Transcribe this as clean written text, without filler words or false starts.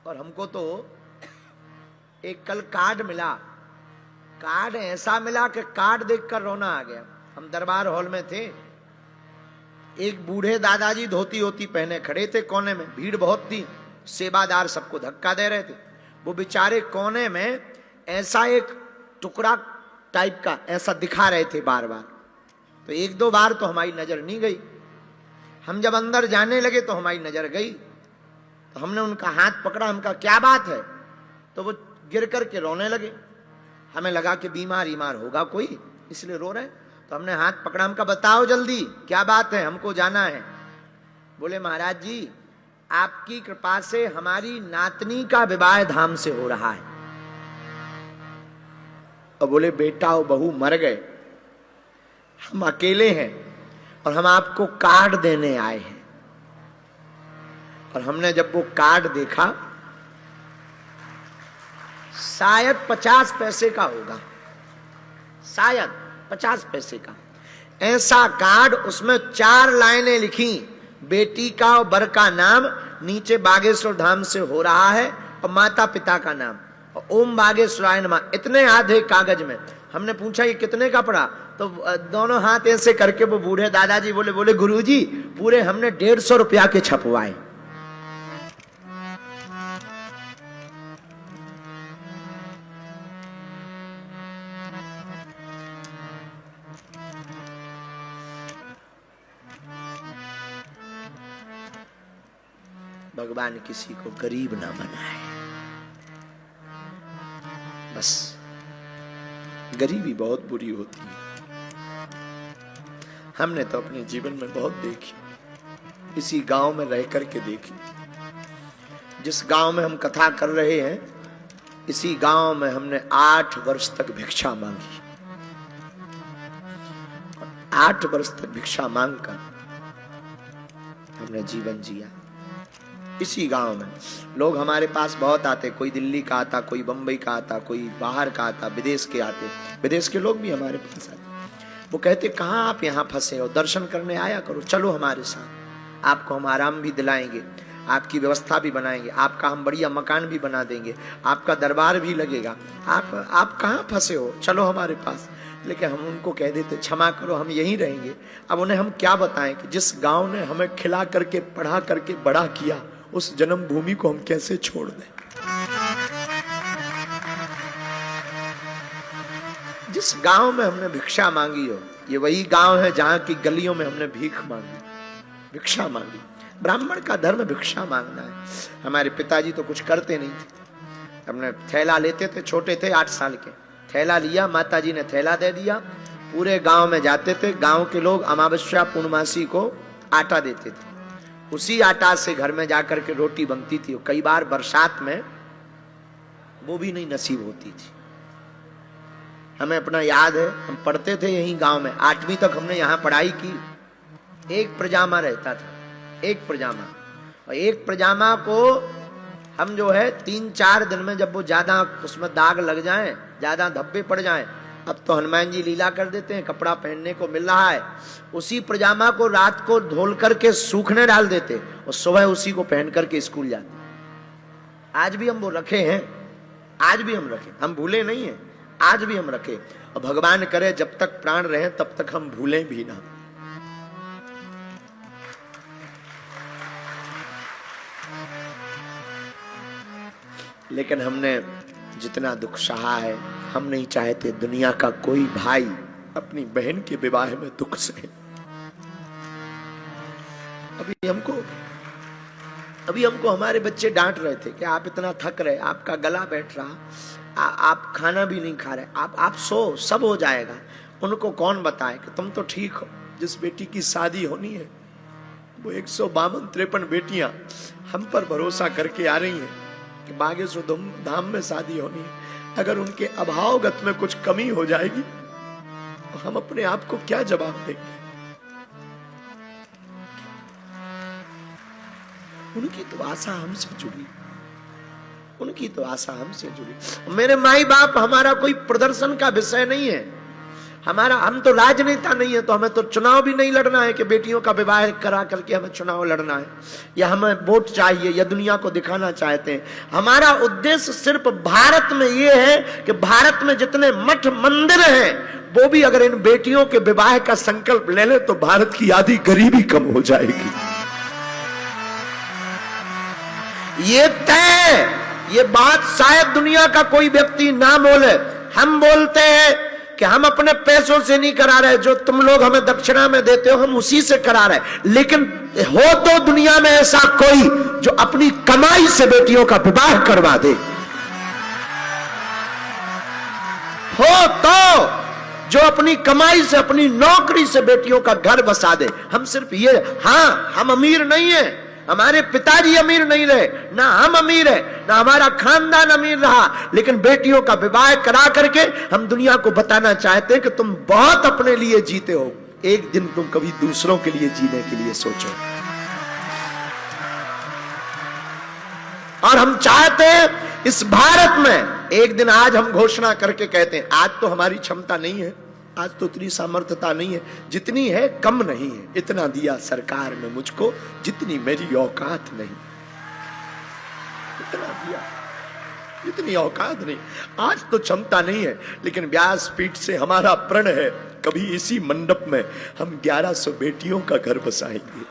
और हमको तो एक कल कार्ड मिला, कार्ड ऐसा मिला कि कार्ड देखकर रोना आ गया। हम दरबार हॉल में थे, एक बूढ़े दादाजी धोती होती पहने खड़े थे कोने में, भीड़ बहुत थी, सेवादार सबको धक्का दे रहे थे। वो बेचारे कोने में ऐसा एक टुकड़ा टाइप का ऐसा दिखा रहे थे बार बार। तो एक दो बार तो हमारी नजर नहीं गई, हम जब अंदर जाने लगे तो हमारी नजर गई। तो हमने उनका हाथ पकड़ा, हमका क्या बात है, तो वो गिर करके रोने लगे। हमें लगा कि बीमार होगा कोई, इसलिए रो रहे। तो हमने हाथ पकड़ा, हमका बताओ जल्दी क्या बात है, हमको जाना है। बोले महाराज जी आपकी कृपा से हमारी नातनी का विवाह धाम से हो रहा है। और बोले बेटा और बहू मर गए, हम अकेले हैं और हम आपको कार्ड देने आए हैं। और हमने जब वो कार्ड देखा, शायद 50 पैसे का होगा, शायद 50 पैसे का ऐसा कार्ड। उसमें 4 लाइनें लिखी, बेटी का और बर का नाम, नीचे बागेश्वर धाम से हो रहा है और माता पिता का नाम और ओम बागेश्वराय नमः, इतने आधे कागज में। हमने पूछा ये कितने का पड़ा, तो दोनों हाथ ऐसे करके वो बूढ़े दादाजी बोले गुरुजी पूरे हमने 150 रुपया के छपवाए। भगवान किसी को गरीब ना बनाए, बस गरीबी बहुत बुरी होती है। हमने तो अपने जीवन में बहुत देखी, इसी गांव में रह करके देखी। जिस गांव में हम कथा कर रहे हैं, इसी गांव में हमने 8 वर्ष तक भिक्षा मांगी। 8 वर्ष तक भिक्षा मांगकर हमने जीवन जिया। इसी गांव में लोग हमारे पास बहुत आते, कोई दिल्ली का आता, कोई बंबई का आता, कोई बाहर का आता, विदेश के आते, विदेश के लोग भी हमारे पास आते। वो कहते कहाँ आप यहाँ फंसे हो, दर्शन करने आया करो, चलो हमारे साथ, आपको हम आराम भी दिलाएंगे, आपकी व्यवस्था भी बनाएंगे, आपका हम बढ़िया मकान भी बना देंगे, आपका दरबार भी लगेगा, आप कहाँ फंसे हो, चलो हमारे पास। लेकिन हम उनको कह देते क्षमा करो हम यहीं रहेंगे। अब उन्हें हम क्या बताएं कि जिस गांव ने हमें खिला करके पढ़ा करके बड़ा किया, उस जन्मभूमि को हम कैसे छोड़ दें। जिस गांव में हमने भिक्षा मांगी हो, ये वही गांव है जहां की गलियों में हमने भीख मांगी, भिक्षा मांगी। ब्राह्मण का धर्म भिक्षा मांगना है। हमारे पिताजी तो कुछ करते नहीं थे, हमने थैला लेते थे, छोटे थे 8 साल के, थैला लिया, माताजी ने थैला दे दिया, पूरे गांव में जाते थे। गांव के लोग अमावस्या पूर्णमासी को आटा देते थे, उसी आटा से घर में जाकर के रोटी बनती थी। कई बार बरसात में वो भी नहीं नसीब होती थी। हमें अपना याद है, हम पढ़ते थे यहीं गांव में, 8वीं तक हमने यहाँ पढ़ाई की। एक प्रजामा रहता था, एक प्रजामा, और एक प्रजामा को हम जो है 3-4 दिन में, जब वो ज्यादा उसमें दाग लग जाएं, ज्यादा धब्बे पड़ जाएं, अब तो हनुमान जी लीला कर देते हैं, कपड़ा पहनने को मिल रहा है, उसी प्रजामा को रात को धोल करके सूखने डाल देते और सुबह उसी को पहन करके स्कूल जाते। आज भी हम वो रखे हैं, आज भी हम रखे, हम भूले नहीं हैं, आज भी हम रखे। और भगवान करे जब तक प्राण रहे तब तक हम भूलें भी ना। लेकिन हमने जितना दुख सहा है, हम नहीं चाहते दुनिया का कोई भाई अपनी बहन के विवाह में दुख सहे। अभी हमको हमारे बच्चे डांट रहे थे कि आप इतना थक रहे, आपका गला बैठ रहा, आप खाना भी नहीं खा रहे, आप सो, सब हो जाएगा। उनको कौन बताए कि तुम तो ठीक हो। जिस बेटी की शादी होनी है, वो 152-53 बेटियां हम पर भरोसा करके आ रही हैं कि बागेश्वर धाम में शादी होनी है। अगर उनके अभावगत में कुछ कमी हो जाएगी तो हम अपने आप को क्या जवाब देंगे। उनकी तो आशा हमसे जुड़ी, उनकी तो आशा हमसे जुड़ी। मेरे माई बाप हमारा कोई प्रदर्शन का विषय नहीं है, हम तो राजनेता नहीं है, तो हमें तो चुनाव भी नहीं लड़ना है कि बेटियों का विवाह करा करके हमें चुनाव लड़ना है, या हमें वोट चाहिए, या दुनिया को दिखाना चाहते हैं। हमारा उद्देश्य सिर्फ भारत में ये है कि भारत में जितने मठ मंदिर हैं वो भी अगर इन बेटियों के विवाह का संकल्प ले ले तो भारत की आधी गरीबी कम हो जाएगी। ये तय, ये बात शायद दुनिया का कोई व्यक्ति ना बोले। हम बोलते हैं कि हम अपने पैसों से नहीं करा रहे, जो तुम लोग हमें दक्षिणा में देते हो हम उसी से करा रहे, लेकिन हो तो दुनिया में ऐसा कोई जो अपनी कमाई से बेटियों का विवाह करवा दे, हो तो जो अपनी कमाई से, अपनी नौकरी से बेटियों का घर बसा दे। हम सिर्फ ये, हाँ हम अमीर नहीं है, हमारे पिताजी अमीर नहीं रहे, ना हम अमीर है, ना हमारा खानदान अमीर रहा, लेकिन बेटियों का विवाह करा करके हम दुनिया को बताना चाहते हैं कि तुम बहुत अपने लिए जीते हो, एक दिन तुम कभी दूसरों के लिए जीने के लिए सोचो। और हम चाहते हैं इस भारत में एक दिन, आज हम घोषणा करके कहते हैं, आज तो हमारी क्षमता नहीं है, आज तो इतनी सामर्थ्यता नहीं है, जितनी है कम नहीं है, इतना दिया सरकार ने मुझको जितनी मेरी औकात नहीं, इतना दिया, इतनी औकात नहीं। आज तो क्षमता नहीं है, लेकिन व्यासपीठ से हमारा प्रण है कभी इसी मंडप में हम 1100 बेटियों का घर बसाएंगे।